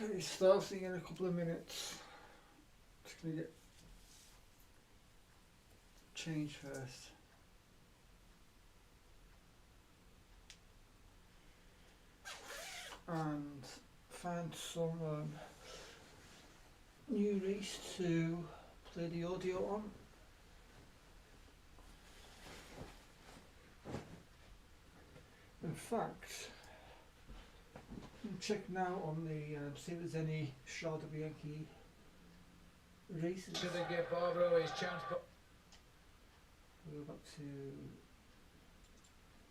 Okay, starting in a couple of minutes. Just gonna get changed first. And find some new race to play the audio on. In fact, I'm checking now on the see if there's any Strade Bianche races. Should they give Barbaro his chance? We'll go back to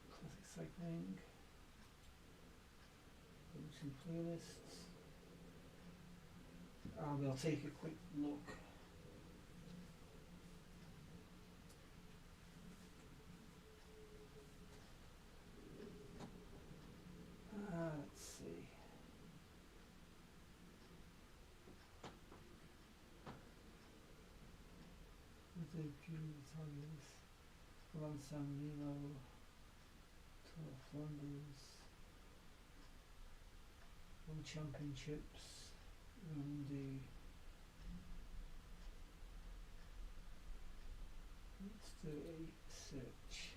classic cycling. Some playlists. And we'll take a quick look. Let's see. The Italians, Milan San Milo, Tour of Flanders, World Championships, and let's do a search.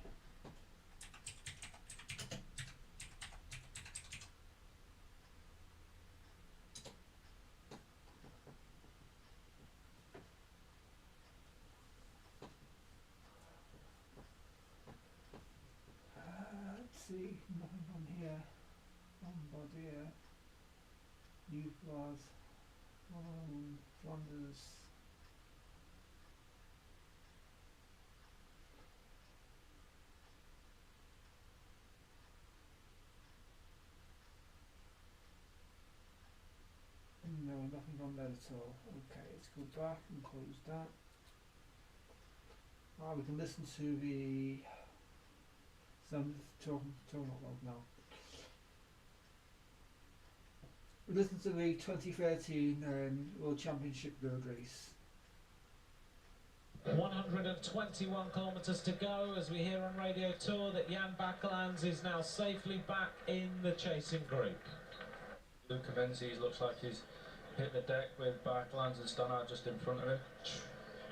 Let's see, nothing on here. Bombardier, New Blood, Flanders. No, nothing on there at all. Okay, let's go back and close that. We can listen to the sound talking about now. We listen to the 2013 World Championship road race. 121 kilometres to go as we hear on Radio Tour that Jan Bakelans is now safely back in the chasing group. Luca Menzies looks like he's hit the deck with Bakelans and Stannard just in front of him.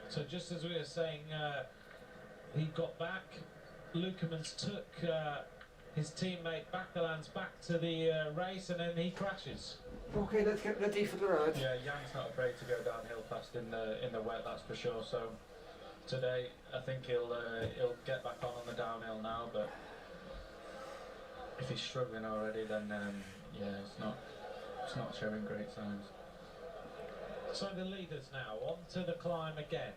So just as we were saying, he got back. Lukemans took his teammate Bakelans back to the race, and then he crashes. Okay, let's get ready for the ride. Yeah, Jan's not afraid to go downhill fast in the wet, that's for sure. So today, I think he'll get back on the downhill now. But if he's struggling already, then yeah, it's not showing great signs. So the leaders now on to the climb again.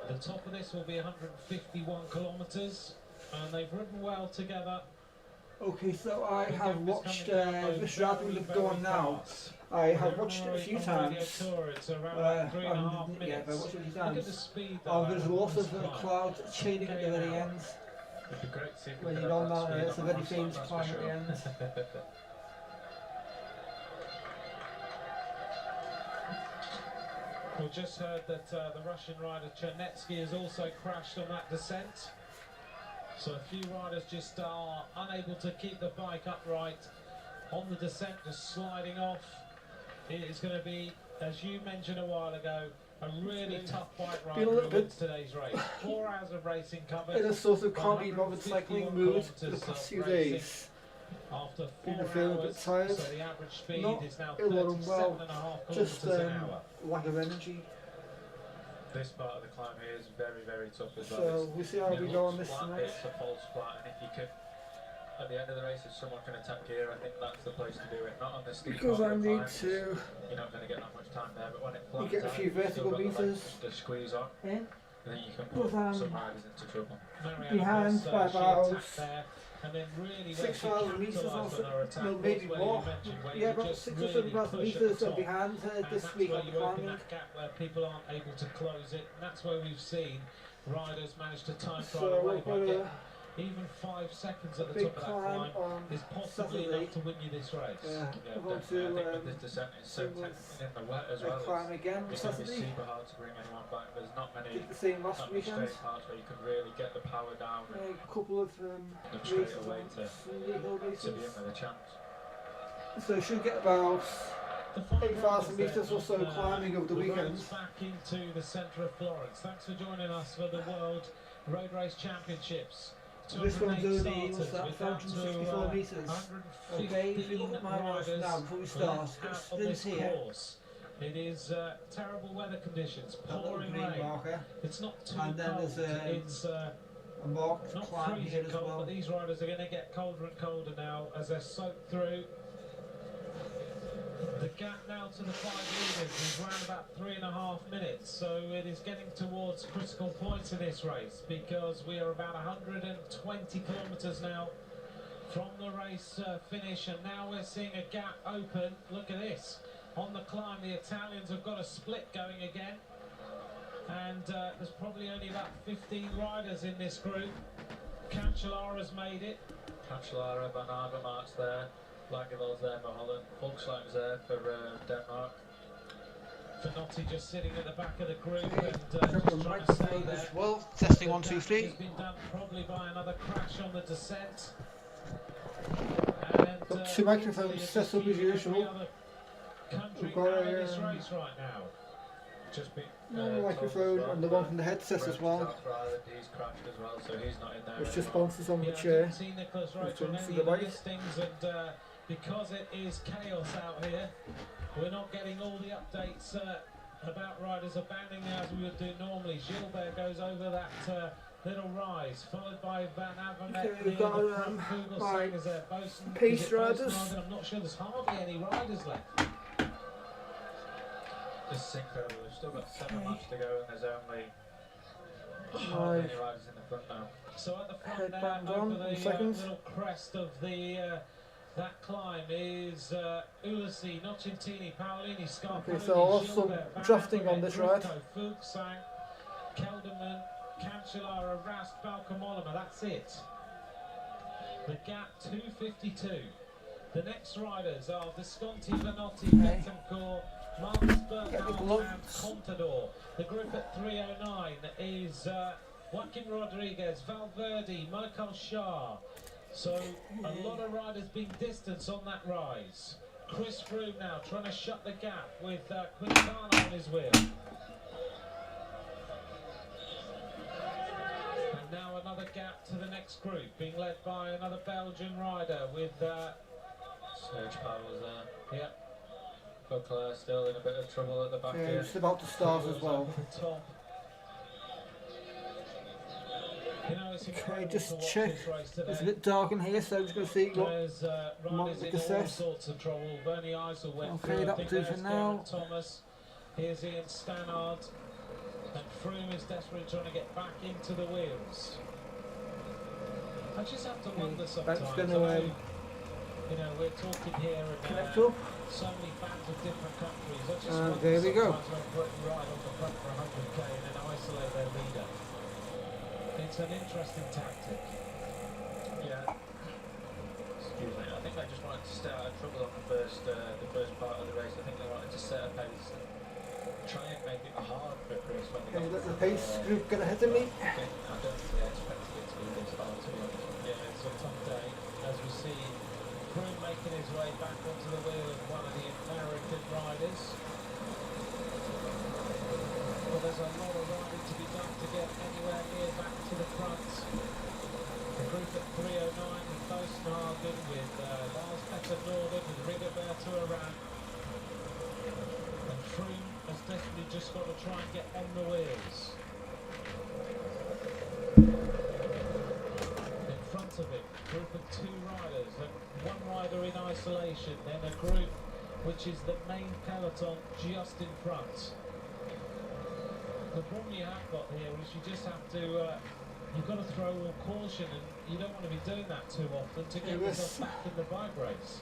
The top of this will be 151 kilometres, and they've ridden well together. Okay, so I have watched this rally go on now. I have watched it a few times. It's around 3.5 minutes. Yeah, I watched it a few times. Look at the speed There's a lot of cloud chaining at the very end. It'd be great to see if we When could you're have on that that, speed it's a on very the famous that's climb for at the end. We just heard that the Russian rider Chernetsky has also crashed on that descent. So a few riders just are unable to keep the bike upright on the descent, just sliding off. It is going to be, as you mentioned a while ago, a really tough bike ride who wins today's race. 4 hours of racing covered. In a sort of can't be bothered cycling mood for the past few days. After 4 People feel a bit hours, tired. so the average speed Not is now ill and well, 37.5 just kilometres an hour. lack of energy. This part of the climb here is very, very tough as well. So we'll see how we go on this tonight. It's a false flat, and if you could, at the end of the race, if someone can attack here, I think that's the place to do it. Not on this steep Because I part of the need climb, to. You're not going to get that much time there, but when it You flattens get a out, few vertical meters to squeeze on, in. then you can But, put some riders into trouble. behind was, by she about attacked there, and then really 6,000 metres or capitalised so, on her attack no, was maybe where more. you mentioned where Yeah, you about just 6 or really 7,000 push at metres the top. behind And this that's week where on the you open climbing. that gap where people aren't able to close it. And that's where we've seen riders manage to time trial So away we've by got getting a even 5 seconds at the big top of that climb climb on is possibly Saturday. enough to win you this race. Yeah, Yeah, we're going definitely. I think to with this descent it's so singles tense in the wet as a well. climb again on It's going to be Saturday. super hard to bring anyone back. There's not many, Did the same last not many weekend. straight parts where you can really get the power down A couple of and straight races away on to Sunday hill be in races. with a chance. So you should get about The five 8,000 riders metres there or so on, climbing over the weekend. roads back into the centre of Florence. Thanks for joining us for the World Road Race Championships. This one's 208 only starters that with down to 164 metres. Okay, if you look at my watch now before we start, left got out on sprints this here. course. It is terrible weather conditions, That little pouring green rain. marker. It's not too And then cold. there's It's a marked not climb here freezing as cold, well. but these riders are going to get colder and colder now as they're soaked through. The gap now to the 5 leaders is around about 3.5 minutes, so it is getting towards critical points in this race because we are about 120 kilometres now from the race finish, and now we're seeing a gap open. Look at this. On the climb, the Italians have got a split going again, and there's probably only about 15 riders in this group. Cancellara's made it. Cancellara, Van Avermaet's there, Lagervel's there for Holland, Volkswagen's there for Denmark. Finotti just sitting at the back of the group and Drop just the trying to stay microphone there. as well. Testing 1, 2, Has 3. been done probably by another crash on the descent. And, Got two microphones set up as usual. Country We've got now in a, this race right now. Just been Normal microphone and the one from the headset as well, He's crashed as well, so he's not in there. which just anymore. bounces on the Yeah, I chair. didn't see Nicholas Roach Which on one's any to of the the right? listings, and because it is chaos out here, we're not getting all the updates about riders abandoning as we would do normally. Gilbert goes over that little rise, followed by Van Avermaet. Okay, we've got my pace riders. I'm not sure there's hardly any riders left. This is incredible. We've still got 7 laps to go, and there's only My hardly any riders in the front now. So at the front headband there, on over in the seconds. little crest of the that climb is Ulisi, Nocentini, Paolini, Scarponi, Okay, so also Gilbert, Van drafting on Avermaet, this ride. Bricco, Fuglsang, Kelderman, Cancellara, Rast, Balcomolima. That's it. The gap 2:52. The next riders are Visconti, Vanotti, Okay. Betancourt, Marcus Get the Berghaus and gloves. Contador. The group at 3:09 is Joaquin Rodriguez, Valverde, Michael Shah. So a lot of riders being distanced on that rise. Chris Froome now trying to shut the gap with Quintana on his wheel. And now another gap to the next group, being led by another Belgian rider with Serge Powell's there. yeah. Leclerc still in a bit of trouble at the back Yeah, here. it's about to start as well. At the top. You know, it's Okay, incredible just to watch check. this race today. It's a bit dark in here, so I'm just going to see what. There's riders in cassette. all sorts of trouble. Bernie Eisel went Okay, through. I that'll think do there's for now. Geraint Thomas. Here's Ian Stannard. And Froome is desperately trying to get back into the wheels. I just have to wonder sometimes. That's going I to know, you know, we're talking here connect about up. so many fans of different countries. I just And wonder there we go. sometimes when Britain ride on the front for 100k and then isolate their leader. It's an interesting tactic. Yeah. Excuse me. I think they just wanted to stay out of trouble on the first part of the race. I think they wanted to set a pace and try and make it hard for Chris when they Okay, got let the through, pace group get ahead of me. I don't think they expected it to be this hard, to be honest. Yeah, it's a tough day as we see Froome making his way back onto the wheel of one of the American riders. But there's a lot of riding to be done to get anywhere near back to the front. The group at 3:09 with Boassenhagen, with Lars Petter Norden, with Rigoberto Urán. And Froome has definitely just got to try and get on the wheels. In front of him, group of 2 riders, and 1 rider in isolation, then a group which is the main peloton just in front. The problem you have got here is you just have to, you've got to throw all caution, and you don't want to be doing that too often to get yourself back in the bike race.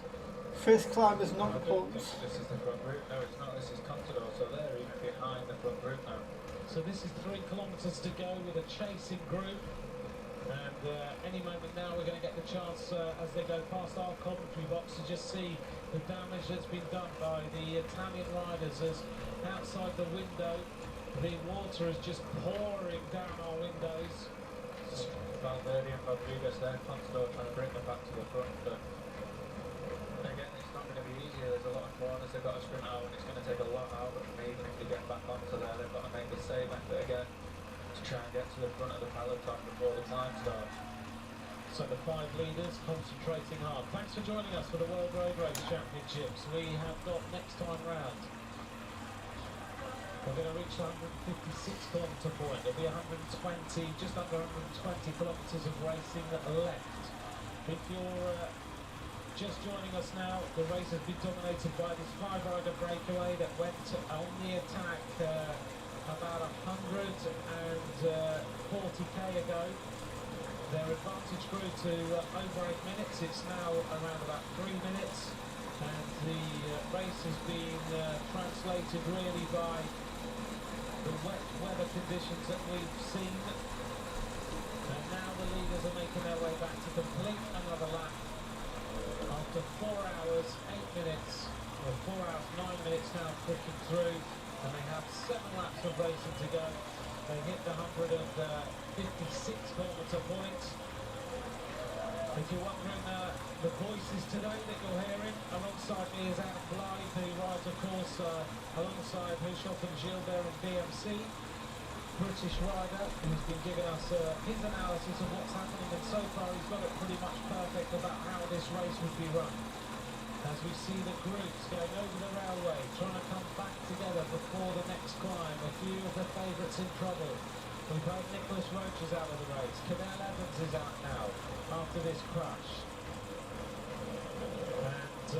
First climb is not I don't important. think this is the front group. No, it's not. This is Contador, so they're even behind the front group now. So this is 3 kilometres to go with a chasing group, and any moment now we're going to get the chance as they go past our commentary box to just see the damage that's been done by the Italian riders as outside the window the water is just pouring down our windows. Valverde and Rodriguez there, Contador trying to bring them back to the front, but again, it's not going to be easy. There's a lot of corners they've got to sprint out, and it's going to take a lot out of them. Even if they get back onto there, they've got to make the same effort again to try and get to the front of the peloton before the climb starts. So the 5 leaders concentrating hard. Thanks for joining us for the World Road Race Championships. We have got next time round. We're going to reach the 156 kilometre point. There'll be 120, just under 120 kilometres of racing left. If you're just joining us now, the race has been dominated by this 5-rider breakaway that went on the attack about 140k ago. Their advantage grew to over 8 minutes. It's now around about 3 minutes, and the race has been translated really by the wet weather conditions that we've seen. And now the leaders are making their way back to complete another lap after 4 hours 8 minutes, or 4 hours 9 minutes now clicking through, and they have 7 laps of racing to go. They hit the 156 kilometre point. If you're wondering, the voices today that you're hearing, alongside me is Adam Blythe, who rides, of course, alongside Hushoff and Gilbert and BMC. British rider who's been giving us his analysis of what's happening, and so far he's got it pretty much perfect about how this race would be run. As we see the groups going over the railway, trying to come back together before the next climb. A few of the favourites in trouble. We've heard Nicholas Roach is out of the race. Cadel Evans is out now after this crash. And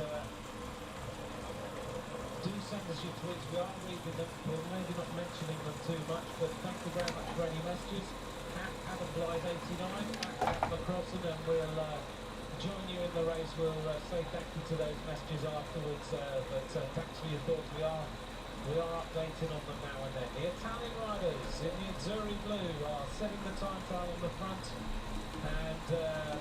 do send us your tweets. We are reading them. We're maybe not mentioning them too much, but thank you very much for any messages. At Adam Blythe 89, at McCrossan, and we'll join you in the race. We'll say thank you to those messages afterwards, but thanks for your thoughts. We are updating on them now and then. The Italian riders in the Azzurri blue are setting the time trial on the front, and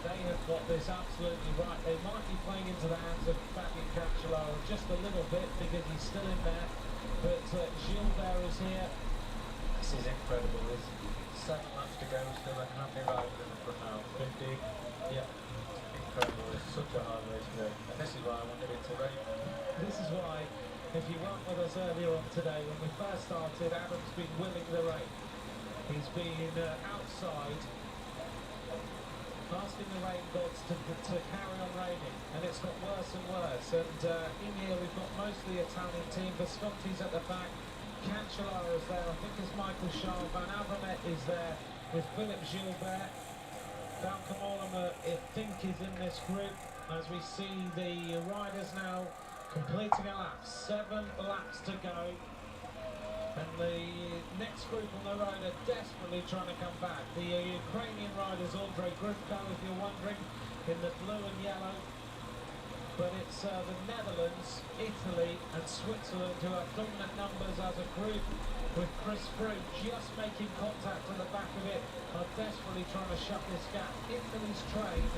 they have got this absolutely right. They might be playing into the hands of Fabio Cancellara just a little bit because he's still in there, but Gilbert is here. This is incredible. There's 7 laps to go still, and how many riders in the front now? 50? Yeah. Incredible. It's such a hard race today, and this is why I wanted it to rain. This is why, if you weren't with us earlier on today, when we first started, Adam's been willing the rain. He's been outside, asking the rain gods to carry on raining, and it's got worse and worse. And in here we've got mostly Italian team. Visconti's at the back, Cancellara is there, I think it's Michael Charles, Van Avermaet is there with Philip Gilbert. Valcamolam, I think, is in this group, as we see the riders now completing a lap. 7 laps to go, and the next group on the road are desperately trying to come back. The Ukrainian riders, Andrei Grivko, if you're wondering, in the blue and yellow, but it's the Netherlands, Italy and Switzerland who have dominant numbers as a group, with Chris Froome just making contact at the back of it, are desperately trying to shut this gap. Italy's train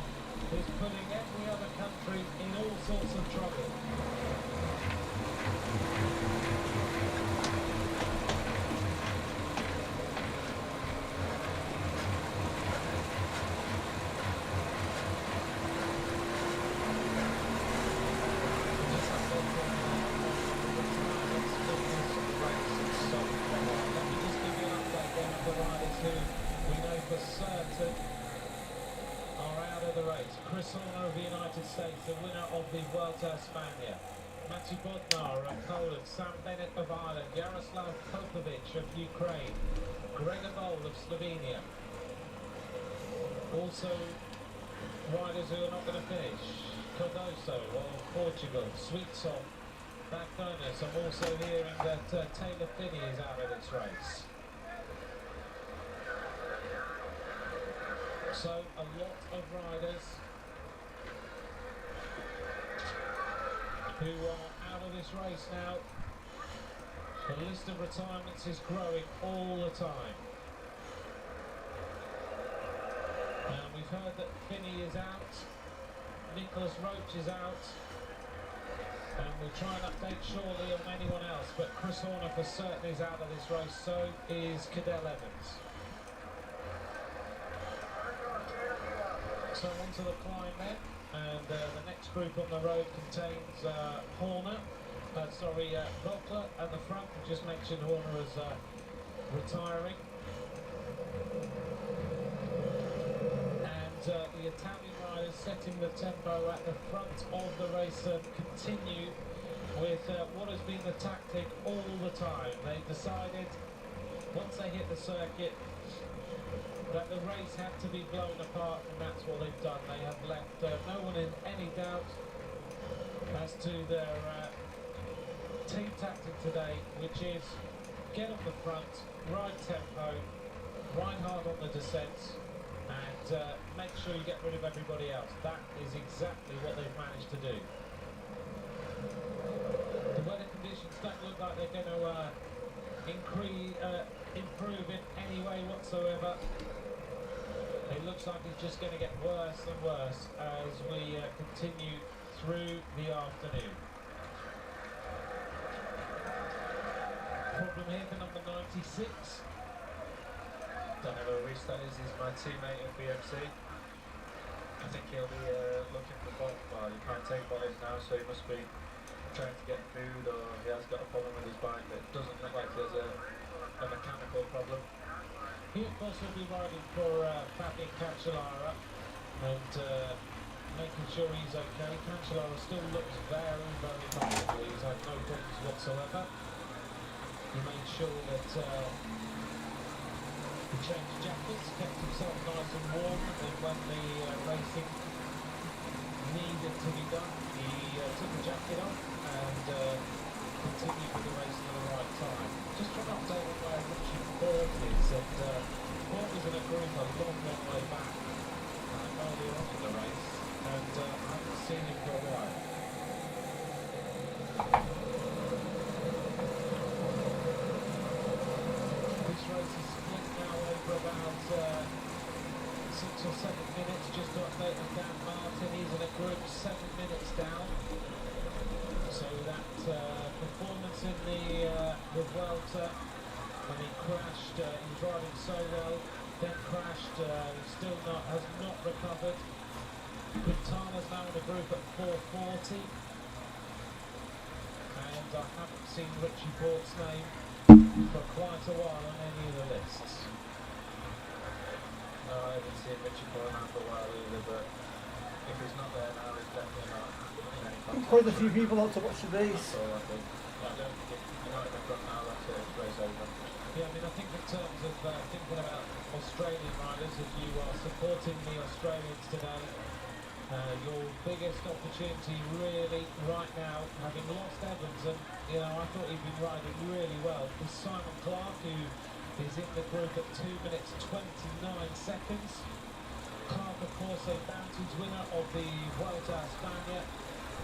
is putting every other country in all sorts of trouble. Of the United States, the winner of the Vuelta a España. Maciej Bodnar of Poland, Sam Bennett of Ireland, Jaroslav Popovic of Ukraine, Gregor Bol of Slovenia. Also, riders who are not going to finish: Cardoso of Portugal, Sweetsop, Backburners. I'm also hearing that Taylor Phinney is out of this race. So, a lot of riders who are out of this race now. The list of retirements is growing all the time. And we've heard that Phinney is out, Nicholas Roach is out, and we'll try and update shortly on anyone else, but Chris Horner for certain is out of this race, so is Cadel Evans. So onto the climb then, and the next group on the road contains Vogler at the front. We just mentioned Horner as retiring. And the Italian riders setting the tempo at the front of the race continue with what has been the tactic all the time. They decided, once they hit the circuit, that the race had to be blown apart, and that's what they've done. They have left no one in any doubt as to their team tactic today, which is get on the front, ride tempo, ride hard on the descents, and make sure you get rid of everybody else. That is exactly what they've managed to do. The weather conditions don't look like they're going to improve in any way whatsoever. It looks like it's just going to get worse and worse as we continue through the afternoon. Problem here for number 96. Danilo Ristas is my teammate at BMC. I think he'll be looking for bodies. Well, you can't take bodies now, so he must be trying to get food, or he has got a problem with his bike, but it doesn't look like there's a mechanical problem. He of course will be riding for Fabian Cancellara and making sure he's okay. Cancellara still looks very, very comfortable. He's had no problems whatsoever. He made sure that he changed jackets, kept himself nice and warm, and when the racing needed to be done, he took the jacket off and continued with the racing at the right time. Just for an update on where Richie Ford is, that Ford was in a group a long way back earlier on in the race, and I haven't seen him for a while. This race is split now over about 6 or 7 minutes. Just to update on Dan Martin, he's in a group 7 minutes down. So that performance in the Vuelta, when he crashed, he was riding so well, then crashed, has not recovered. Quintana's now in a group at 4:40, and I haven't seen Richie Port's name for quite a while on any of the lists. No, I haven't seen Richie Port now for a while either, but if he's not there now, he's definitely not in any contact. Quite a few people out to watch the race. That's all I think. I don't think you're not in the front now, that's it, race over. Yeah, I mean, I think in terms of thinking about Australian riders, if you are supporting the Australians today, your biggest opportunity really right now, having lost Evans, and I thought he'd been riding really well, is Simon Clark, who is in the group at 2 minutes 29 seconds. Clark, of course, a Bounties winner of the Vuelta a España,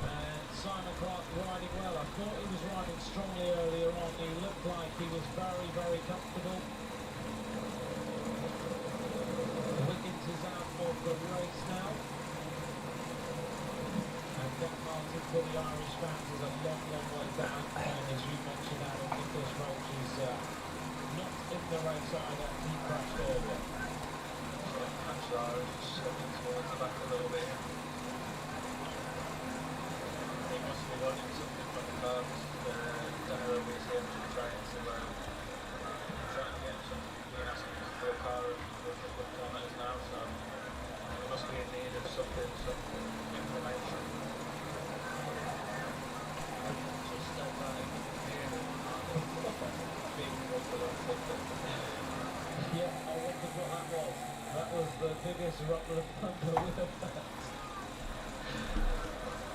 and Simon Clark riding well. I thought he was riding strongly earlier on. He looked like he was very, very comfortable. Wiggins is out of the race now. And Dan Martin for the Irish fans is a long way down. And as you mentioned, Adam, Nicholas Roach is not in the race either. He crashed earlier. So Cancellara is just slipping towards the back a little bit. He must be wanting something from the car. Danilo is here to try and see where trying to get something. Being asked for a car of a couple of kilometres now, so he must be in need of some information. Just step back here. Being Yeah, I wondered what that was. That was the biggest ruffle of thunder with a fact.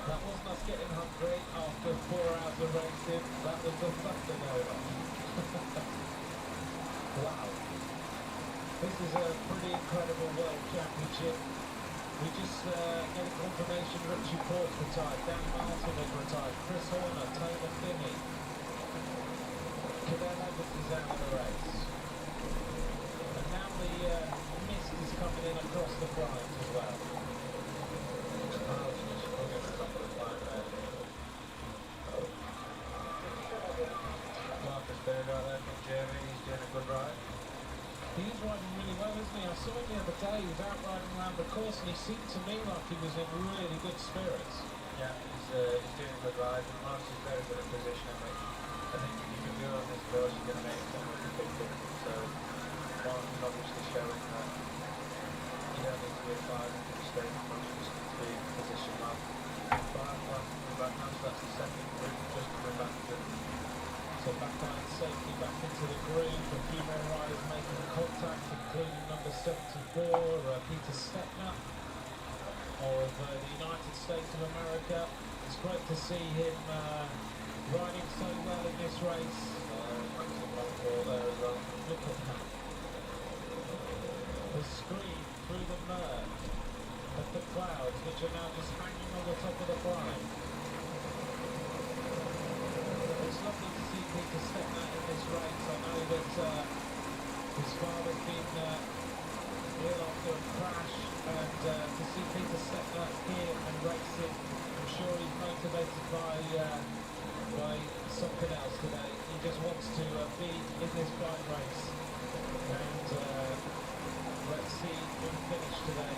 That wasn't us getting hungry after 4 hours of racing, that was the thunder going on. Wow. This is a pretty incredible World Championship. We just get a confirmation Richie Port's retired, Dan Martin has retired, Chris Horner, Taylor Finney. Cadell Evans is out of the race. And now the mist is coming in across the flight as well. Marcus Berger out there from Germany, he's doing a good ride. He's riding really well, isn't he? I saw him the other the day. He was out riding around the course and he seemed to me like he was in really good spirits. Yeah, he's doing a good ride, and Mark's is very good at positioning, which I think if you can do on this course, you're going to make some really big difference. So Mark is obviously showing that you don't need to be a 5 into the straight much, you just need to be positioned well. Back coming back now, so that's the second group just coming back to. So backline safety back into the groove. A few more riders making contact, including number 74, Peter Stettner of the United States of America. It's great to see him riding so well in this race. There as well. Look at that. The screen through the murk of the clouds, which are now just hanging on the top of the plane. It's lovely to see Peter Stettner in this race. I know that his father's been ill after a crash, and to see Peter Stettner here and racing, I'm sure he's motivated by something else today. He just wants to be in this bike race, and let's see him finish today.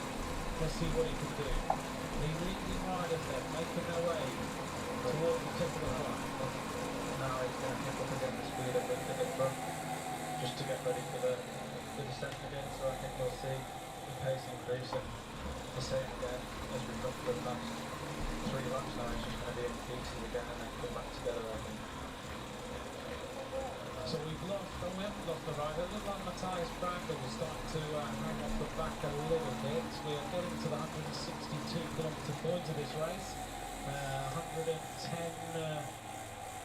Let's see what he can do. The leading riders then making their way towards the top of the line. Now he's going to pick up again the speed of the front, just to get ready for the descent again, so I think we'll see the pace increase, and the same again as we've got for the past 3 laps now. It's just going to be in pieces again and then come back together, I think. So we haven't lost the rider. It looked like Matthias Brandl was starting to hang off the back a little bit. We are getting to the 162-kilometre point of this race. 110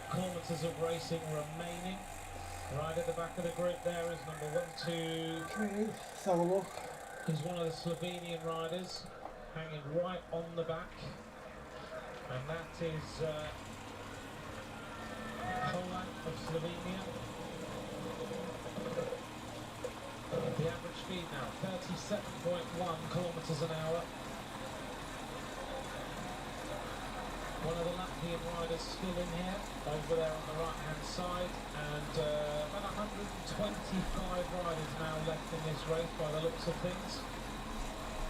kilometres of racing remaining. Right at the back of the group there is number 1, 2, 3. Let's have a look. is one of the Slovenian riders, hanging right on the back. And that is Poland of Slovenia. The average speed now, 37.1 kilometres an hour. One of the Latvian riders still in here, over there on the right-hand side, and about 125 riders now left in this race by the looks of things.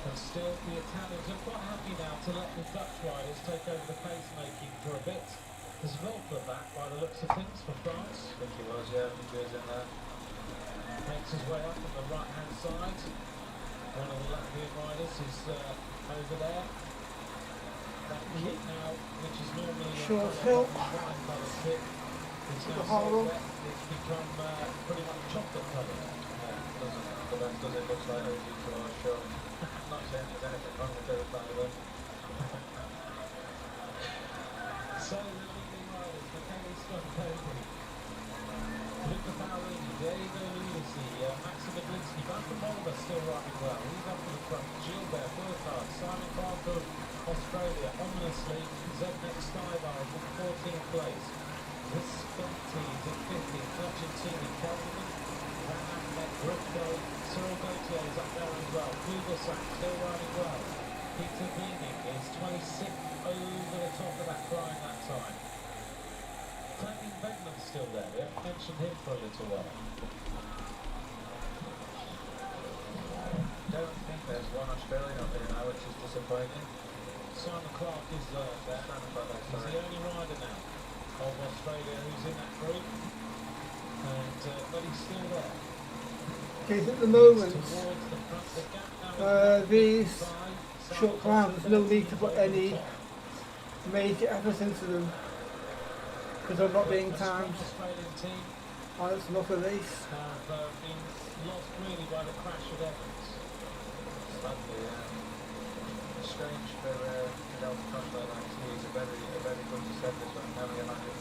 And still the Italians are quite happy now to let the Dutch riders take over the pace-making for a bit. There's Velper back by the looks of things for France. I think he was, yeah, I think he was in there. Makes his way up on the right-hand side. One of the Latvian riders is over there. That kit now, which is normally Short hill. wine coloured kit, it's now so Hollow. wet, it's become pretty much chocolate coloured. Yeah, does it look like OG to our show? I'm not saying there's anything wrong with it, by the way. So the leading riders, Michele Scottoni, Luca Paolini, Diego Luisi, Maxim Medlinski, Van Molder still riding well. He's up in the front. Gilbert, Burkhardt, Simon Parker of Australia, ominously, Zednek Stuyvesant in 14th place. Visconti is in 15th, Argentini, Kelvin, Van Ahmed, Ripko, Cyril Gautier is up there as well. Kugelsack still riding well. Peter Beening is 26th over the top of that climb that time. Fleming Begman's still there. We haven't mentioned him for a little while. Don't think there's one Australian up there now, which is disappointing. Simon Clark is there. Simon Clark, He's sorry. the only rider now of Australia who's in that group. And, but he's still there. Okay, at the moment, Towards the front, the gap now is these 5, short climbs, there's no need to put any major effort into them because they're not being timed. Australian team Oh, it's enough of these. have been lost really by the crash of Evans. Slightly, strange for Fidel to crash like that. He's a very good descent this one. Now we imagine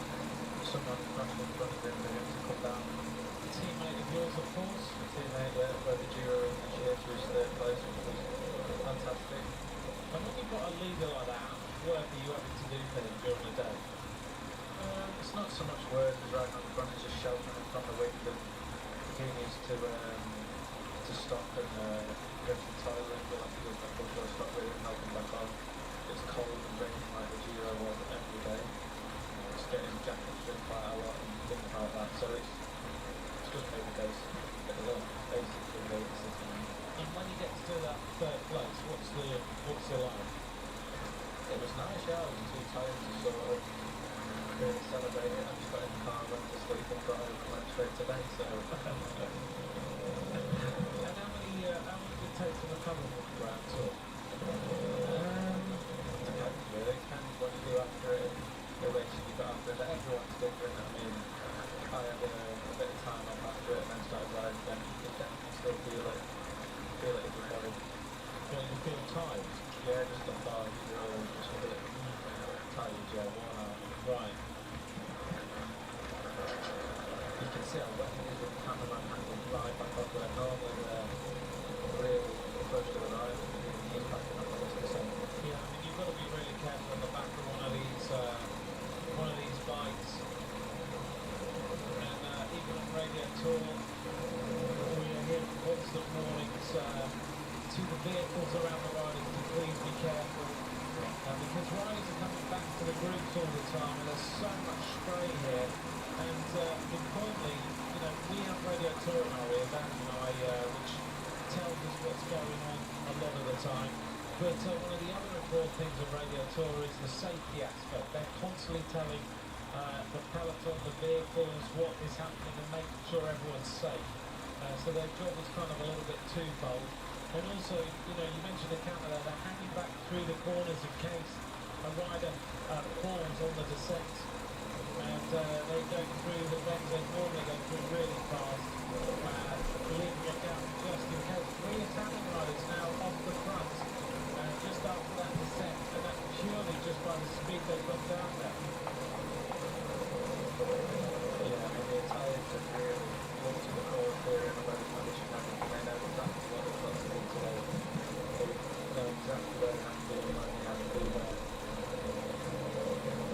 someone crashed in front of him for him to come down. A teammate of yours, of course. Teammate, yeah, where the Giro initiates was 3rd place, which was fantastic. And when you've got a leader like that, how much work are you having to do for him during the day? It's not so much words as riding on the front, it's just shouting him from the wind, and he needs to stop and go to the toilet. We'll have to go back up, or stop really and help him back on. It's cold and raining like the Giro was every day. It's getting jackets in quite a lot and things like that, so it's just maybe basic, get a little basic thing. And when he gets to that third place? What's the line? It was nice, yeah. I was too tired to sort of really celebrate it. I just got in the car, went to sleep, and got home and went straight to bed. So. And how long did it take to recover from the Grand Tour? Depends really. Depends what you do after it. The race you got after it. Everyone's different. I mean, I had a bit of time off after it and then started riding again. You can definitely still feel it in your body. Yeah, you feel tired? Yeah, just lethargic, really, just a bit tired, yeah, worn out. Right. You can see how wet it is with the cameraman hanging right back up there. Normally they're really close to the ride. He's backing up on this descent. Yeah, I mean, you've got to be really careful on the back of one of these bikes. And even on Radio Tour, we are hearing constant warnings to the vehicles around the riders to please be careful. Because riders are coming back to the groups all the time, and there's so much spray here. And importantly, you know, we have Radio Tour in our ear, Dan and I, which tells us what's going on a lot of the time. But one of the other important things of Radio Tour is the safety aspect. They're constantly telling the peloton, the vehicles, what is happening and making sure everyone's safe. So their job is kind of a little bit twofold. And also, you know, you mentioned the camera there, they're hanging back through the corners in case a rider falls on the descent. And they go through the bends they normally go through really fast, leaving a gap just in case. 3 Italian riders now off the front, just after that descent, and that's purely just by the speed they've got down there. Yeah, I mean, the Italians have really looked to the core here in the weather condition and they know exactly what they've got to do today. They know exactly where they have to be and when they have to be there.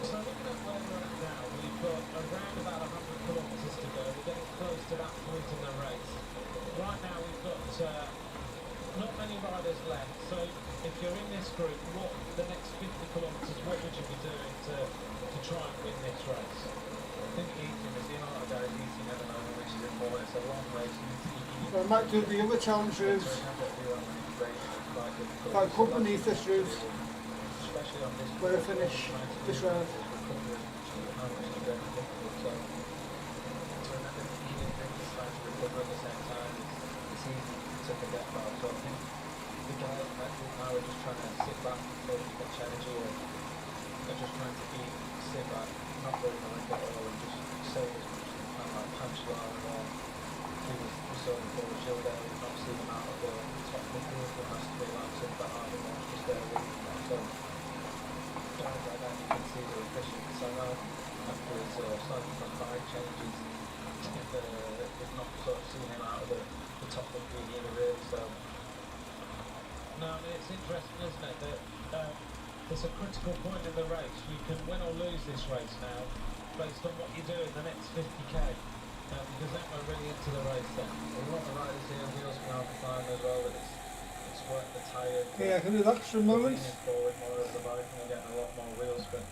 So looking at where we're at now, we've got around about 100 kilometres to go. We're getting close to that point in the race. Right now we've got not many riders left, so if you're in this group, what the next 50 kilometres, what would you be doing to try and win this race? I think eating, there's a lot of guys eating at the moment, which is important. It's a long race. So I might do the other challenge routes. If I come beneath this route, where I finish this round. To forget about, so I think the guys in that group now are just trying to sit back and take much energy, or they're just trying to sit back, not really knowing at all, and just save as much as they can, like punchline or he was so forward show there, we've not seen him out of the top 50, there has to be laps in behind him, or just there leading them, so guys like that you can see they're efficient. So now after his starting from 5 changes, they've not sort of seen him out of the top 50 either really, so. No, I mean, it's interesting, isn't it, that it's a critical point in the race. You can win or lose this race now based on what you do in the next 50k, because then we're really into the race then. A lot of riders here, wheels come out the climb as well, it's worked the tyre. Okay, I can do that for a moment. Leaning forward more over the bike and you're getting a lot more wheel spin.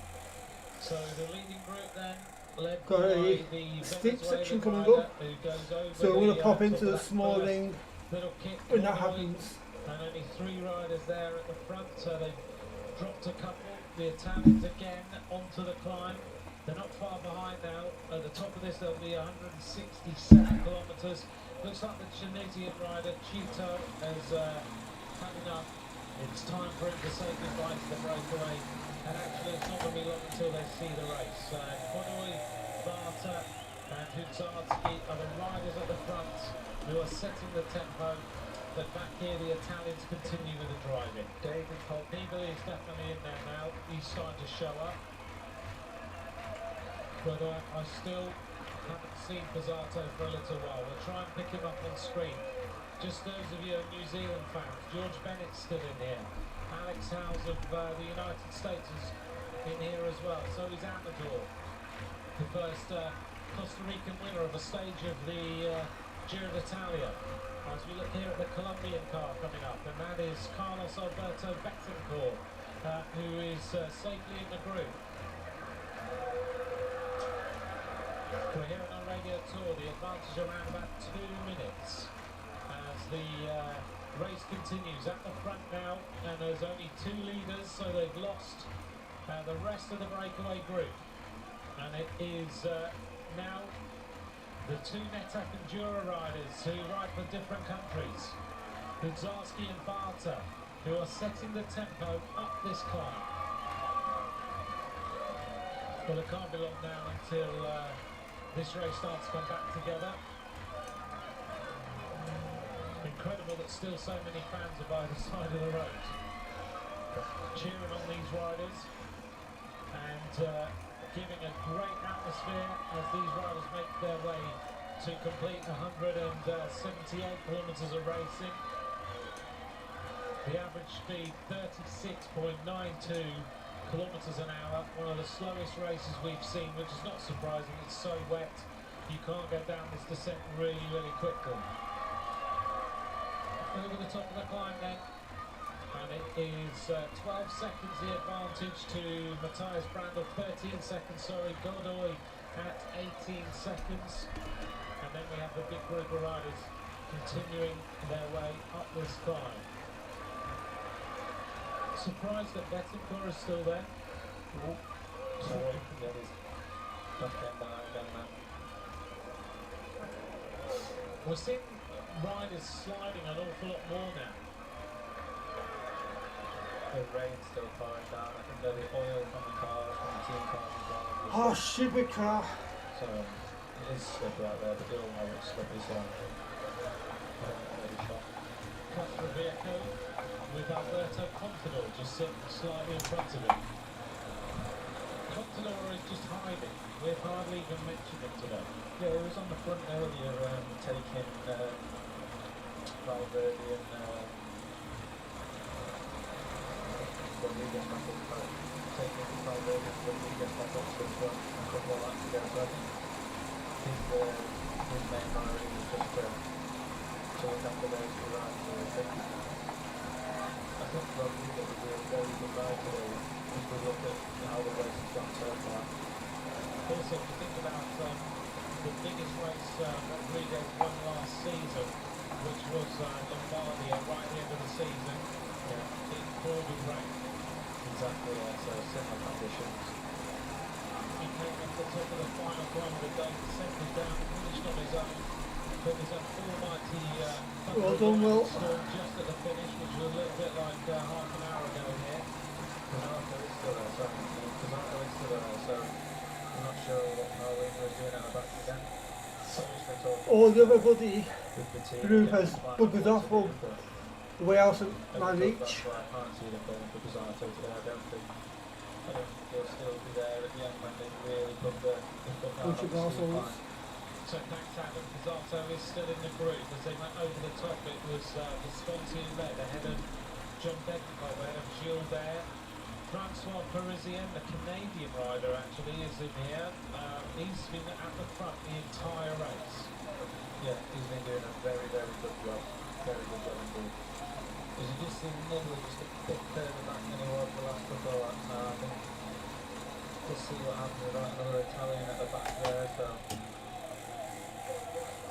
So the leading group then, led Got by a the steep Venezuelan section coming rider up. who goes over So we're going to pop top into of the that small first ring little kick when that normally. happens. And only 3 riders there at the front, so they've dropped a couple. The Italians again onto the climb. They're not far behind now. At the top of this there'll be 167 kilometres. Looks like the Tunisian rider Chito has had enough. It's time for him to say goodbye to the breakaway. And actually it's not going to be long until they see the race. Godoy, Barta and Hutarski are the riders at the front who are setting the tempo. But back here the Italians continue with the driving. David Colpini is definitely in there now. He's starting to show up. But I still haven't seen Pizzato for a little while. We'll try and pick him up on screen. Just those of you New Zealand fans, George Bennett's still in here. Alex Howes of the United States is in here as well. So is Amador, the first Costa Rican winner of a stage of the Giro d'Italia. As we look here at the Colombian car coming up, and that is Carlos Alberto Betancourt, who is safely in the group. We're hearing on Radio Tour the advantage around about 2 minutes as the Race continues at the front now, and there's only 2 leaders, so they've lost the rest of the breakaway group. And it is now the 2 Netac Enduro riders who ride for different countries, Budzarski and Barta, who are setting the tempo up this climb. Well, it can't be long now until this race starts to come back together. Incredible that still so many fans are by the side of the road, cheering on these riders and giving a great atmosphere as these riders make their way to complete 178 kilometres of racing. The average speed 36.92 kilometres an hour, one of the slowest races we've seen, which is not surprising. It's so wet, you can't go down this descent really quickly. Over the top of the climb then, and it is 12 seconds the advantage to Matthias Brandl, 13 seconds, sorry, Godoy at 18 seconds, and then we have the big group of riders continuing their way up this climb. Surprised that Betancourt is still there. Oh, sorry, that is not getting down again now. We're seeing riders sliding an awful lot more now. The rain's still pouring down. I think they're the oil from the cars, from the team cars as well. Oh, stupid car. So it is slippery out there, but they all know it's slippery, so Castro Viejo with Alberto Contador just sitting slightly in front of him. Contador is just hiding. We've hardly even mentioned him today. yeah, he was on the front earlier, taking Valverde and Rodriguez back up, taking Valverde and Rodriguez back up to the front a couple of laps ago. So I think his main priority was just to look after those who ride. So I think Rodriguez will do a very good ride today if we look at how the race has gone so far. Also, if you think about the biggest race Rodriguez won last season, which was Lombardia right at the end of the season, in pouring rain. Exactly, yeah, so similar conditions. He came up the top of the final climb of the day, descended down, finished on his own, but there's a almighty Well done, Will. storm just at the finish, which was a little bit like half an hour ago here. Pizarro is still there, so Pizarro is still there, so I'm not sure what Marlene was doing at the back again. So it's for talking All the other bloody with the team. group getting has the final buggered off points from together. the way out of And my because reach. that's why I can't see them going for Pizarro today. I don't think they'll still be there at the end when they really put the foot down on Bunch of the steep assholes. line. So thanks Adam, Pizarro is still in the group. As they went over the top, it was Visconti who led ahead of John Degenkolb, ahead of Gilles there. Francois Parisien, the Canadian rider, actually is in here. He's been at the front the entire race. Yeah, he's been doing a very good job. Very good job indeed. Is he just in the middle, just a bit further back than he was the last couple of laps now, I think. We'll see what happens with that. Another Italian at the back there, so.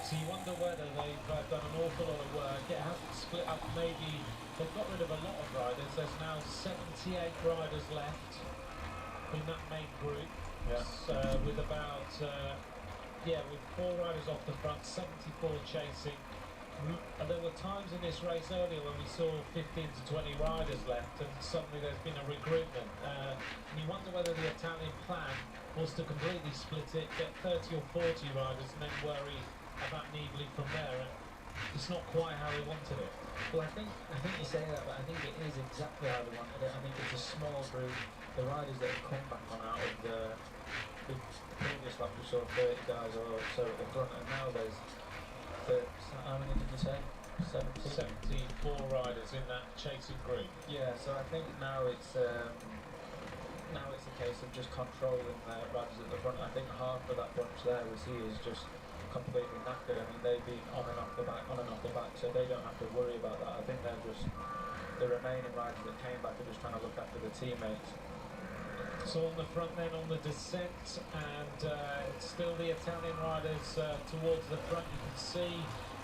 So you wonder whether they've done an awful lot of work. It hasn't split up, maybe they've got rid of a lot of riders. There's now 78 riders left in that main group. Yeah. With about, with 4 riders off the front, 74 chasing. And there were times in this race earlier when we saw 15 to 20 riders left, and suddenly there's been a regroupment. And you wonder whether the Italian plan was to completely split it, get 30 or 40 riders, and then worry about Nibali from there. And it's not quite how they wanted it. Well, I think you say that, but I think it is exactly how they wanted it. I think it's a small group. The riders that have come back on out of the previous lap, we saw 30 guys or so at the front, and now there's how many did you say? 74 riders in that chasing group. Yeah, so I think now it's a case of just controlling the riders at the front. I think half of that bunch there we see is just completely knackered. I mean, they've been on and off the back, so they don't have to worry about that. I think they're just, the remaining riders that came back are just trying to look after the teammates. So on the front then, on the descent, and it's still the Italian riders towards the front. You can see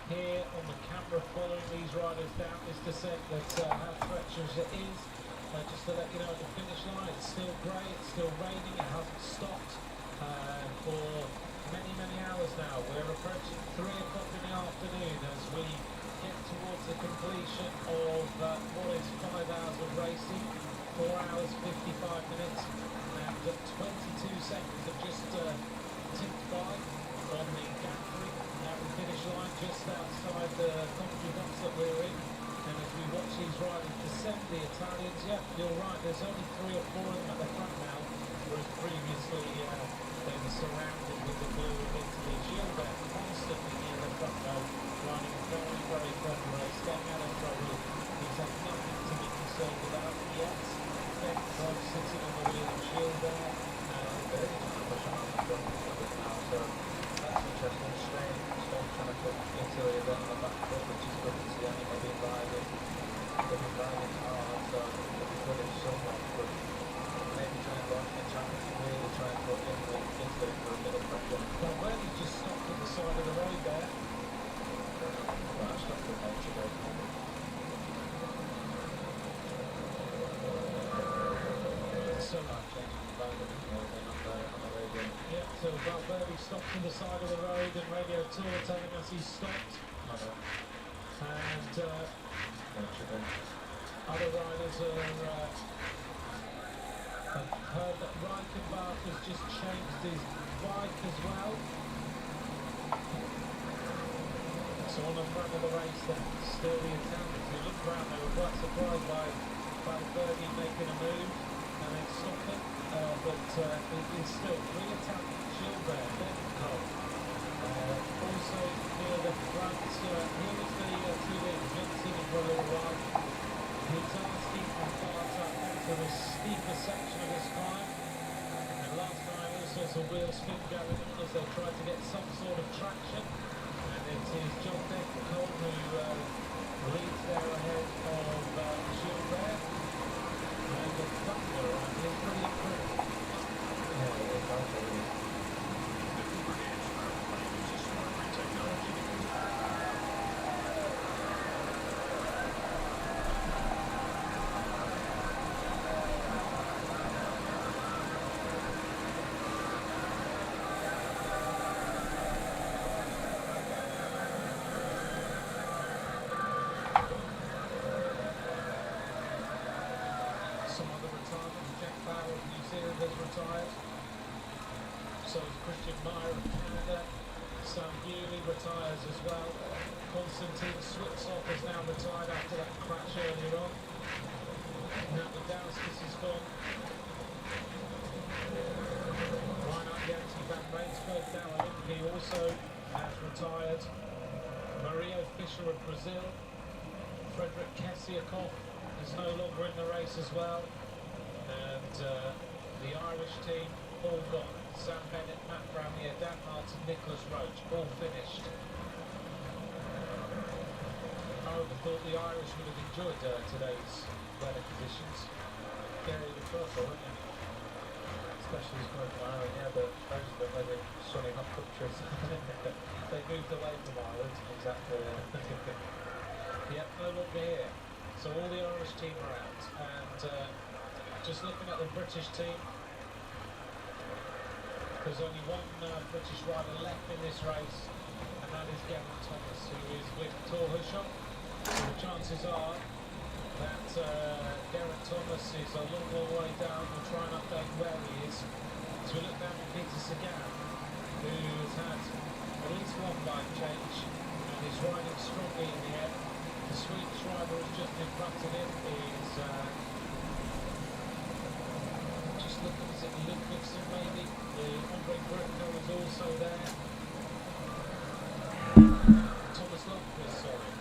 here on the camera following these riders down this descent that how treacherous it is. Just to let you know, at the finish line, it's still grey, it's still raining, it hasn't stopped for many hours now. We're approaching 3 o'clock in the afternoon as we get towards the completion of what is 5 hours of racing, 4 hours 55 minutes, and 22 seconds have just ticked by on the gantry at the finish line just outside the commentary box that we're in. And as we watch these riders descend, the Italians, yeah, you're right, there's only 3 or 4 of them at the front now, whereas previously they were surrounded with the blue and Italy. Gilbert constantly near the front row, riding a very fun race, staying out of trouble. He's had nothing to be concerned about yet. Ben Bob sitting on the wheel of Gilbert. So that's interesting. Strade trying to put Italy a bit on the back foot, which is good to see. I mean, they've been riding hard, so it'll be good if someone could maybe try and launch the challenge, really try and put Italy for a bit of pressure. Well, where he just stopped at the side of the road there. Well, I stopped with nature there. So Changing the environment on the radio. yeah, so Valverde stopped to the side of the road and Radio Tour telling us he's stopped. And other riders have heard that Reichenbach has just changed his bike as well. So on the front of the race then, still the Italians. They looked around, they were quite surprised by Valverde making a move and then stopping. But it is still 3 Italians, Gilbert, Ben Cole. Also near the front, here is the 2 leaders, Vincent for a little while. Hitarsky and Barta enter the steeper section of this climb. And last time all sorts of wheel spin going on as they tried to get some sort of traction. And it is John Cole who leads there ahead of Gilbert. And the thunder around here is pretty improved. Yeah, it is also retired. So is Christian Meyer of Canada. Sam Bewley retires as well. Konstantin Switzoff has now retired after that crash earlier on. Now the Dowskis is gone. Reinhard Janty van Rensburg now Olympi also has retired. Mario Fischer of Brazil. Frederick Kessiakoff is no longer in the race as well. And the Irish team all gone. Sam Bennett, Matt Bramier, Dan Martin, Nicholas Roach, all finished. I would have thought the Irish would have enjoyed today's weather conditions. Gary the purple, wouldn't you? Especially as coming from Ireland, yeah, but most of them live in sunny hot countries. They moved away from Ireland. Exactly. Yep, no longer here. So all the Irish team are out. And just looking at the British team, there's only one British rider left in this race, and that is Geraint Thomas, who is with Thor Hushovd. So the chances are that Geraint Thomas is a long way down. We'll try and update where he is. So we look down at Peter Sagan, who has had at least one bike change and is riding strongly in the air. The Swedish rider who's just in front of him is just looking, is it Luke Nixon maybe? Andre Greco is also there. Thomas Lundqvist, sorry,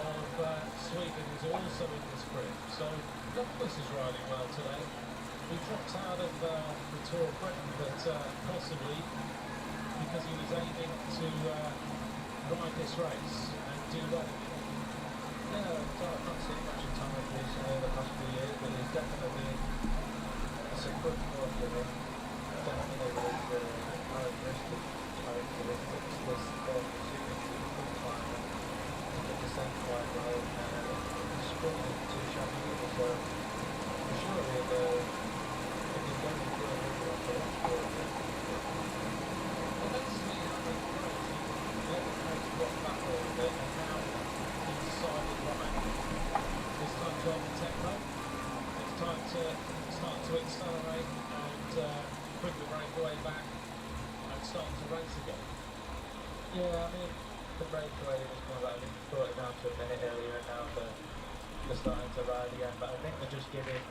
of Sweden is also in this group. So Lundqvist is riding well today. He dropped out of the Tour of Britain, but possibly because he was aiming to ride this race and do well. Yeah, I've not seen much of Thomas recently in the past few years, but he's definitely, it's a good course for him. Definitely with characteristics, this course is suited to a good climber. quicker breakaway back and starting to race again. Yeah, I mean, the breakaway was kind of like, I think, brought it down to a minute earlier, and now they're starting to ride again. But I think they're just giving,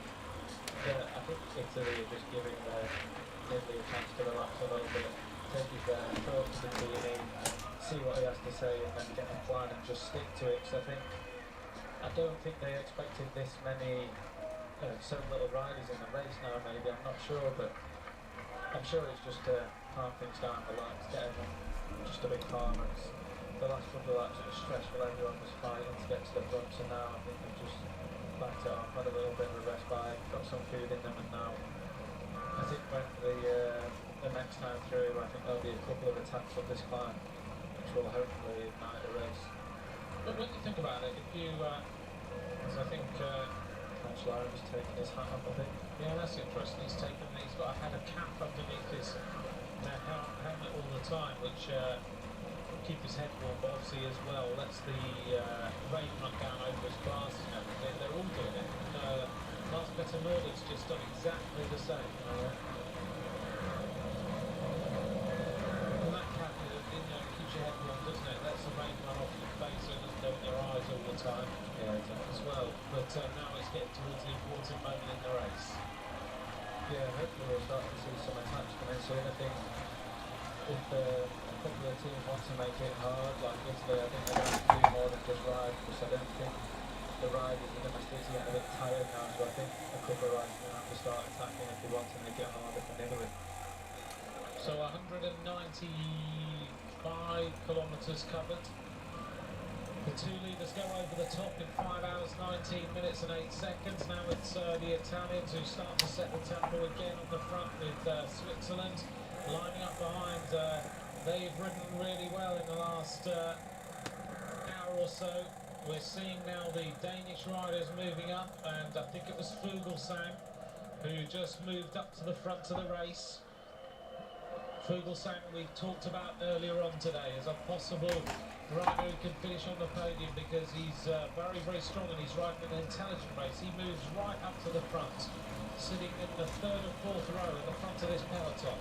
I think Italy are just giving Italy a chance to relax a little bit, take his talk to the team, see what he has to say, and then get a plan and just stick to it. Because I don't think they expected this many, so little riders in the race now. Maybe, I'm not sure, but I'm sure it's just to calm things down, relax, get everyone just a bit calmer. The last couple of laps it was stressful, everyone was fighting to get to the front, so now I think they've just backed it off, had a little bit of a respite, got some food in them, and now I think when the next time through, I think there'll be a couple of attacks up this climb, which will hopefully ignite a race. But when you think about it, if you, as I think Cancellara was taking his hat off, I think. yeah, that's interesting. He's got a head of cap underneath his helmet all the time, which keep his head warm, but obviously as well lets the rain run down over his glasses and everything. They're all doing it. And Lars Petter Nordic's just done exactly the same. And that cap, keeps your head warm, doesn't it? Lets the rain run off your face so it doesn't go in your eyes all the time. Yeah, exactly. As well. But now it's getting towards the important moment in the race. Yeah, hopefully we'll start to see some attacks come in soon. I think if a couple of teams want to make it hard, like Italy, I think they're going to do more than just ride, because I don't think the riders are going to start to get a bit tired now, so I think a couple of riders are going to have to start attacking if they want to make it harder for Italy. So 195 kilometres covered. The two leaders go over the top in 5 hours, 19 minutes and 8 seconds. Now it's the Italians who start to set the tempo again on the front with Switzerland lining up behind. They've ridden really well in the last hour or so. We're seeing now the Danish riders moving up, and I think it was Fuglsang who just moved up to the front of the race. Fuglsang we talked about earlier on today as a possible rider who can finish on the podium, because he's very, very strong and he's riding an intelligent race. He moves right up to the front, sitting in the third and fourth row at the front of this peloton.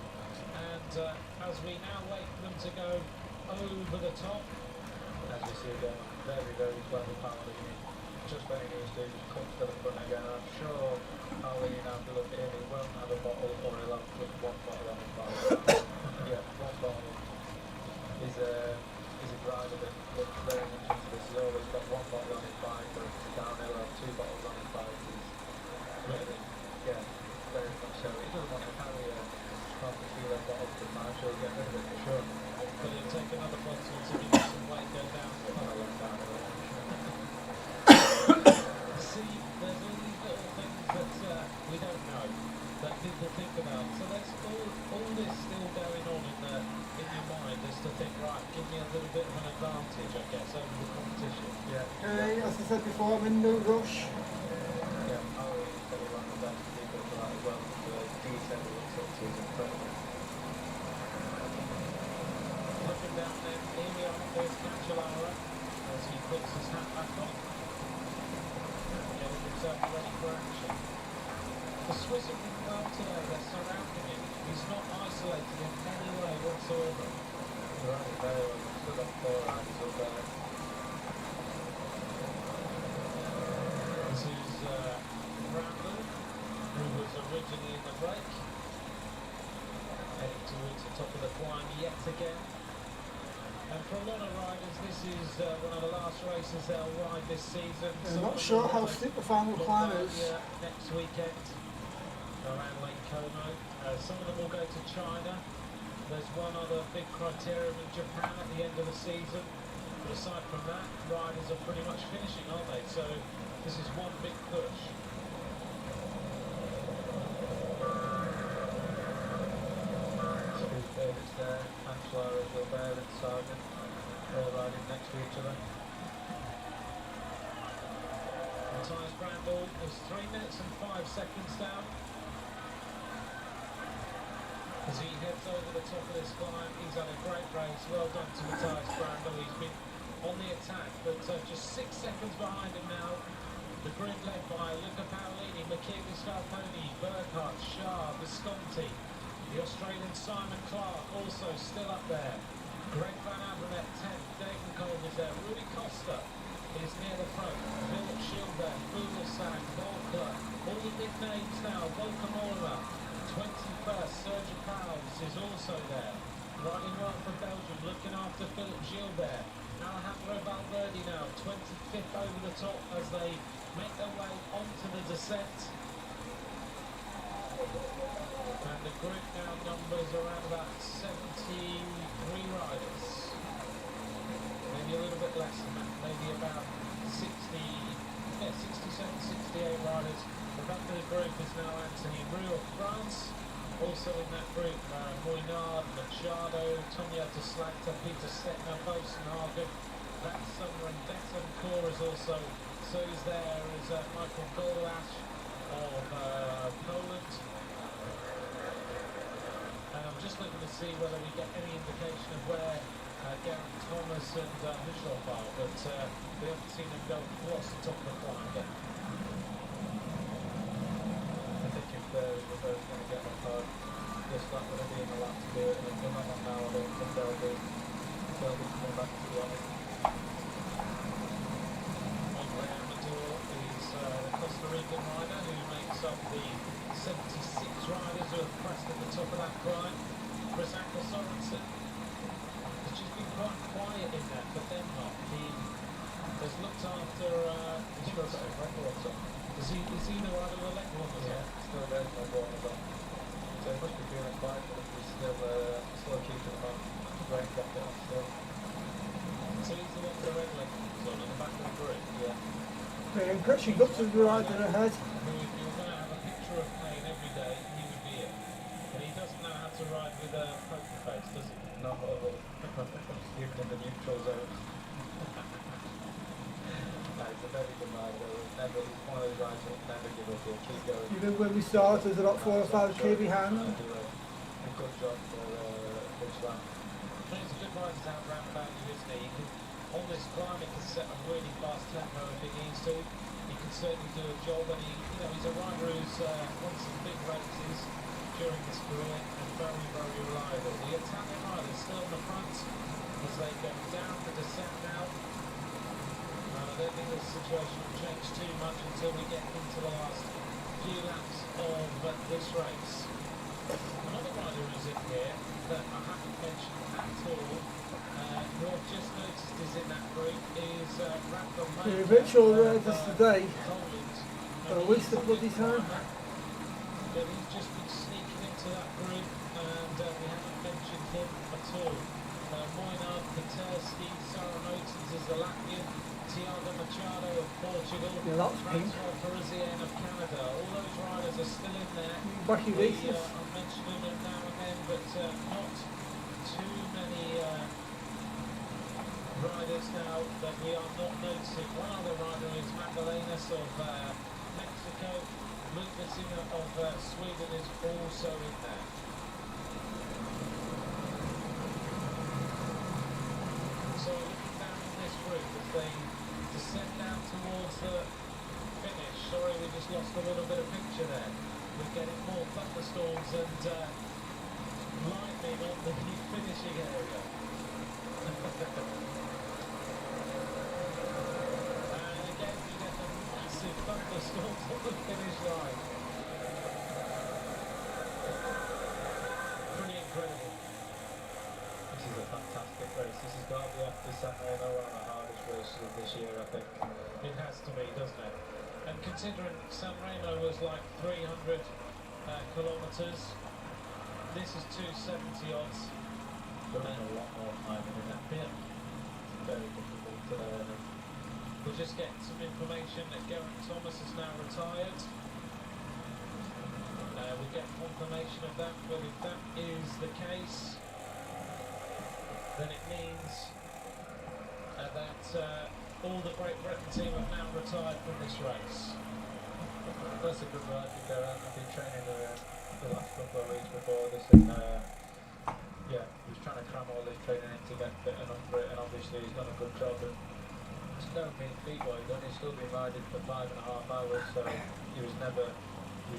And as we now wait for them to go over the top, As we see again, very, very clever Paolini. Just when he needs to, just comes to the front again. I'm sure Paolini, now if you look at him, he won't have a bottle, or he'll have just one bottle on his bike. Yeah, one bottle. He's a driver that looks very much into this. He's always got one bottle on his bike, but if he's downhill, he'll have 2 bottles on his bike. He's really, yeah, very much so. He doesn't want to carry a coffee kilo bottle to the time, so he'll get rid of it for sure. but he'll take another bottle to give him some weight go down. See, there's all these little things that we don't know, that people think about. So there's all this still going on in your mind, is to think, right, give me a little bit of an advantage, I guess, over the competition. Yeah. As I said before, I'm in no rush. Yeah, Paolini's probably one of the best people for that as well. The detail he looks up to is incredible. Looking down there, here we are, there's Cancellara, as he puts his hat back on, getting himself ready for action. The Swiss are doing well today, they're surrounding him, he's not isolated in any way whatsoever. Right, very well. Still got 4 riders up there. This is Randall, who was originally in the break, heading towards the top of the climb yet again. And for a lot of riders, this is one of the last races they'll ride this season. I'm not sure how steep the final climb is. Next weekend, around Lake Como. Some of them will go to China. There's one other big criterium in Japan at the end of the season. But aside from that, riders are pretty much finishing, aren't they? So this is one big push. Two favourites there, Cancellara, Gilbert and Sargent, all riding next to each other. Matthias Brandl is 3 minutes and 5 seconds down. As he heads over the top of this climb, he's had a great race. Well done to Matthias Brandl. He's been on the attack, but just 6 seconds behind him now The group led by Luca Paolini, McKinley, Scarponi, Burkhardt, Shah, Visconti. The Australian Simon Clark also still up there. Greg Van Avermaet 10th, Degenkolb is there. Rudy Costa is near the front. Philip Schilberg, Fuglsang, Volkler. All the big names now. Volker Mollema, 21st. Sergio Pauls is also there. Riding well for Belgium, looking after Philip Gilbert. Alejandro Valverde now, 25th over the top as they make their way onto the descent. And the group now numbers around about 73 riders. Maybe a little bit less than that, maybe about 67, 68 riders. The back of the group is now Anthony Roux of France. Also in that group, Moinard, Machado, Tonya de Slagter, Peter Stettner, Bosenhagen, Van Summer and Betancourt is also. So is there is Michael Golash of Poland. And I'm just looking to see whether we get any indication of where Geraint Thomas and Hischloff are, but we haven't seen them go across the top of the climb yet. I think if we're both going to get on hard, there's not going to be in the lap to do it, and if they're not on now, I don't think they'll be coming back to the honest. Andre Amador is the Costa Rican rider who makes up the 76 riders who have pressed at the top of that climb. Chris Anker Sorensen has just been quite quiet in there for Denmark. He has looked after is he the rider with a leg warmers? Yeah, still there, my warmers on. So he must be feeling fine, but he's still keeping them on. Great kept it on still. So he's the one with the red leg warmers on the back of the group. Yeah. Very encouraging. Look to the rider ahead. If you were going to have a picture of Payne every day, he would be it. But he doesn't know how to ride with a poker face, does he? Not at all. Even in the neutral zone. He's a very good rider. He's one of those riders that will never give up. He'll keep going. Even when we started, there's about 4 or 5k behind them. Do a good job for Tuscan. He's a good rider to have round about you, isn't he? He can, on this climb, he can set a really fast tempo if he needs to. He can certainly do a job, and he's a rider who's won some big races during his career and very, very reliable. The Italian rider still in the front as they go down the descent now. I don't think the situation will change too much until we get into the last few laps of this race. Another rider who's in here that I haven't mentioned at all, who I've just noticed is in that group, is Radko The virtual riders today Poland. are a waste of bloody time. But he's just been sneaking into that group, and we haven't mentioned him at all. Moinard, Peterski, Saramotins is the Latvian, Tiago Machado of Portugal, Yeah, that's pink. Francois Parisian of Canada. All those riders are still in there. Wacky races. I'm mentioning them now and then, but not too many riders now that we are not noticing. One other rider is Magdalenas of Mexico. Luke Messinger of Sweden is also in there. So looking down on this group as they descend down towards the finish. Sorry, we just lost a little bit of picture there. We're getting more thunderstorms and lightning on the finishing area. And again we get the massive thunderstorms on the finish line. Pretty incredible. This is a fantastic race. This has got to be after San Remo, one of the hardest races of this year, I think. It has to be, doesn't it? And considering San Remo was like 300 kilometres, this is 270 odds. There's a lot more time in it. Yeah. Very difficult to learn. We'll just get some information that Geraint Thomas is now retired. We get confirmation of that, but if that is the case, then it means that all the Great Britain team have now retired from this race. That's a good ride with Geraint. I've been training the last couple of weeks before this, and yeah, he was trying to cram all this training in to get fit enough for it, and obviously he's done a good job. And no mean feat what he'd done. He's still been riding for 5.5 hours, so he was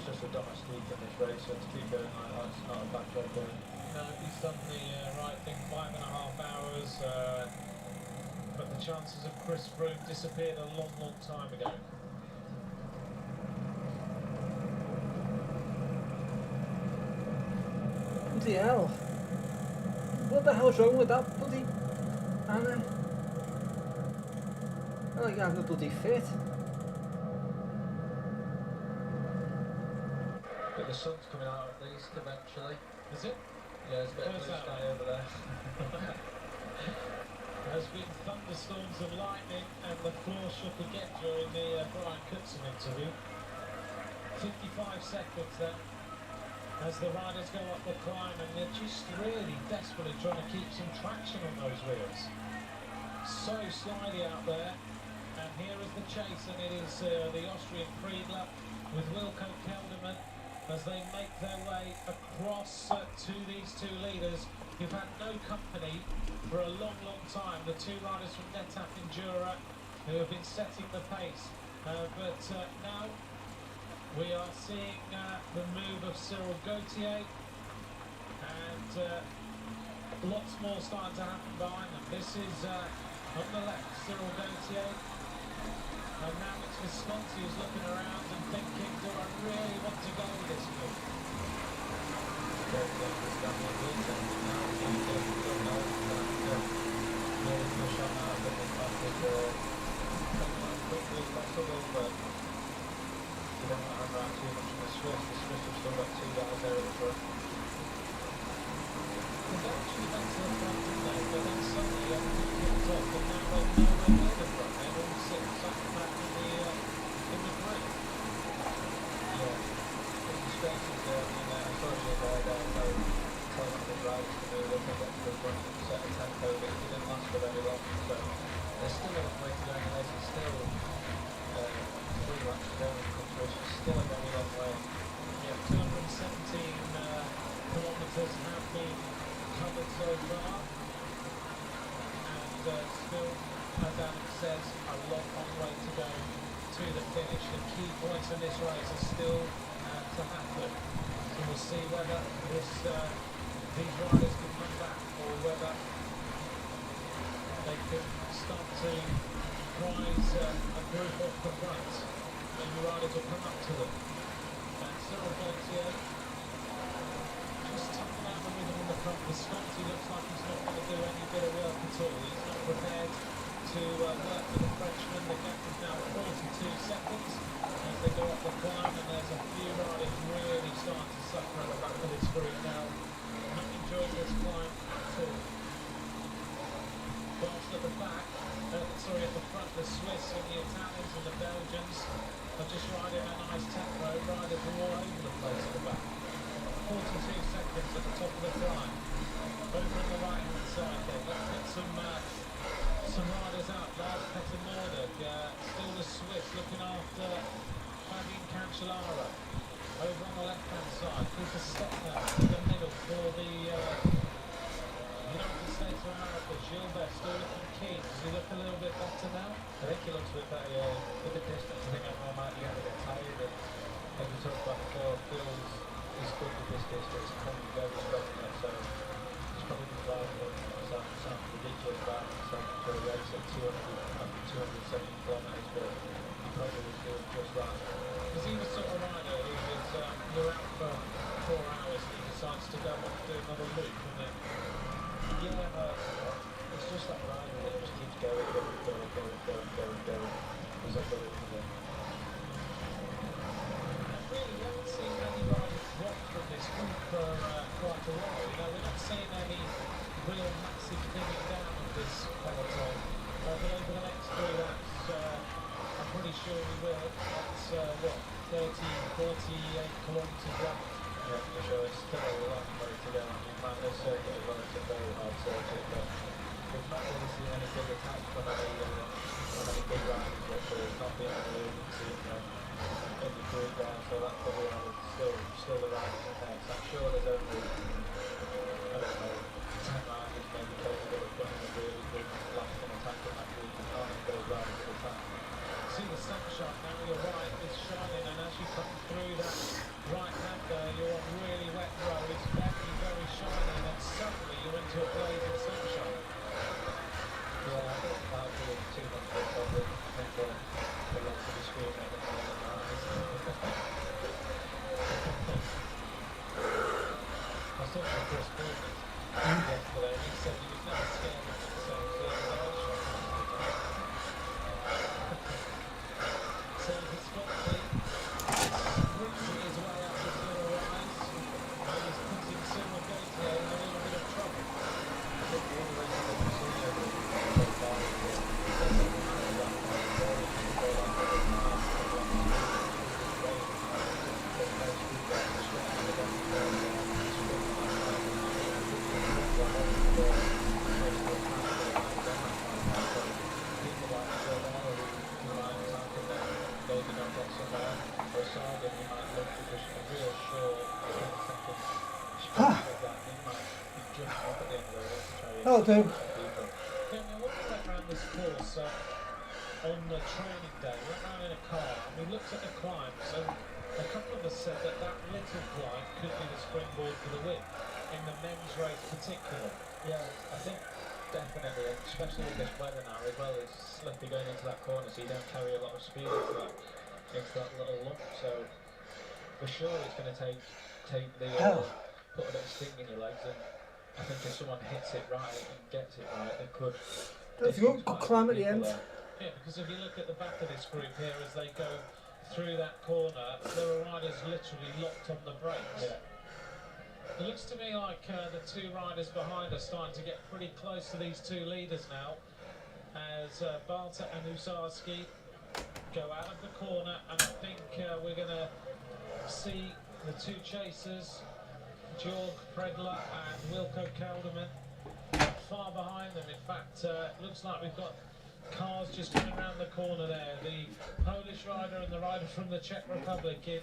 just a domestique in this race, so to keep going like that's not a bad job doing. No, he's done the right thing, 5.5 hours, but the chances of Chris Froome disappeared a long, long time ago. Bloody hell. What the hell's wrong with that bloody Anna? I like having a bloody fit. But the sun's coming out at least eventually. Is it? Yeah, there's a bit of blue sky over there. There has been thunderstorms of lightning and the floor shook again during the Brian Cookson interview. 55 seconds then as the riders go up the climb, and they're just really desperately trying to keep some traction on those wheels. So slidey out there, and here is the chase, and it is the Austrian Friedler with Wilco Kelderman as they make their way across to these two leaders who've had no company for a long, long time. The two riders from Netaf Endura who have been setting the pace, but now we are seeing the move of Cyril Gauthier, and lots more starting to happen behind them. This is on the left, Cyril Gauthier, and now it's Visconti who's looking around and thinking, do I really want to go with this move? You don't want to run around too much in the Swiss. The Swiss have still got 2 guys there at the front. They actually went to the front, didn't they? But then suddenly everything kicked off, and now they're nowhere near the front. They're all sitting back in the grid. Yeah. The space is there. Unfortunately, they're telling the drivers to move up and get to the front and set a tempo, but it didn't last for very long. So there's still a long way to go in the race. It's still 3 laps to go when it comes to it. It's still a very long way. Yeah, 217 kilometres have been covered so far, and still, as Alex says, a long way to go to the finish. The key points in this race are still to happen. So we'll see whether these riders can come back, or whether they can start to rise a group off the front. Maybe riders will come up to them. And Cyril Gauthier just tucking out the rhythm in the front. Visconti looks like he's not going to do any bit of work at all. He's not prepared to work with the Frenchman. The gap is now 42 seconds as they go up the climb, and there's a few riders really starting to suffer at the back of this group now. Not enjoying this climb at all. Whilst at the back, at the front, the Swiss and the Italians and the Belgians are just riding a nice tempo. Riders are all over the place at the back. 42 seconds at the top of the climb. Over on the right hand side there, let's get some riders out. Lars Petter Nordic, still the Swiss looking after Fabian Cancellara. Over on the left hand side, there's a step now in the middle for the United States of America. Gilbert still looking keen. Does he look a little bit better now? I think he looks a bit better, yeah. With the distance, I think everyone might be getting a bit tired. And as we talked about before, Phil's is good with this distance, coming very strong in it, so he's probably been driving it. Sounds ridiculous about himself for a race at 270 kilometres, but he probably was doing just right. Because he was sort of rider who was you're out for 4 hours and he decides to go off and do another loop, and then It's just that rider that just keeps going. He's unbelievable. Really, we haven't seen any riders drop from this group for quite a while. You know, we're not seeing any real massive thinning down of this peloton. But over the next 3 laps, I'm pretty sure we will. That's 48 kilometres left. Yeah, for sure. It's still a long way to go. I mean, man, this circuit is a very hard circuit, but we've not really seen any big attacks from any big riders, but there's not been any agency in the group there, so that's probably still the riders in there. So I'm sure there's only, I don't know, 10 riders maybe capable of putting a really good lasting attack in that group. None of those goes right into the track. See the sunshine now, your right is shining, and as you come through that right hand there, you're on really wet road, it's very, very shiny, and then suddenly you're into a blaze of sunshine. Yeah, I think that would be too much of a problem. I think the lots of the screen at the moment now is I was talking to Chris Baldwin yesterday, and he said he was never scared of the same thing as I was. So he's got the sprinting his way up this little rise, and he's putting Silver Gator in a little bit of trouble. I think the only reason that we've seen him so far is that he doesn't have that kind of ball to go like that in the past couple of years. But most people are struggling with that ball, struggling like that. People like Joe Bell, who might attack and then maybe not get somewhere, or side him, he might look for just a real short 10-second sprint of that. He might be jumping up at the end of the race to try and That'll do. Yeah, people. when we went round this course on the training day, we went round in a car and we looked at the climbs, and a couple of us said that that little climb could be the springboard for the win, in the men's race particularly. Yeah, I think definitely, especially with this weather now as well, it's slippy going into that corner, so you don't carry a lot of speed into that little lump. So for sure, it's going to take the put a bit of sting in your legs, and I think if someone hits it right and gets it right, it could. If you could climb at the end. Yeah, because if you look at the back of this group here as they go through that corner, there are riders literally locked on the brakes. Yeah. It looks to me like the two riders behind are starting to get pretty close to these two leaders now, as Balta and Usarski go out of the corner, and I think we're going to see the two chasers, Georg Pregler and Wilco Kelderman, far behind them. In fact, it looks like we've got cars just coming around the corner there. The Polish rider and the rider from the Czech Republic in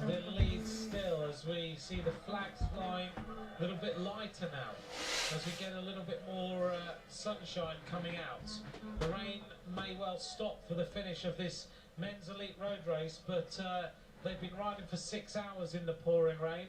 the lead still, as we see the flags flying a little bit lighter now as we get a little bit more sunshine coming out. The rain may well stop for the finish of this men's elite road race, but they've been riding for 6 hours in the pouring rain.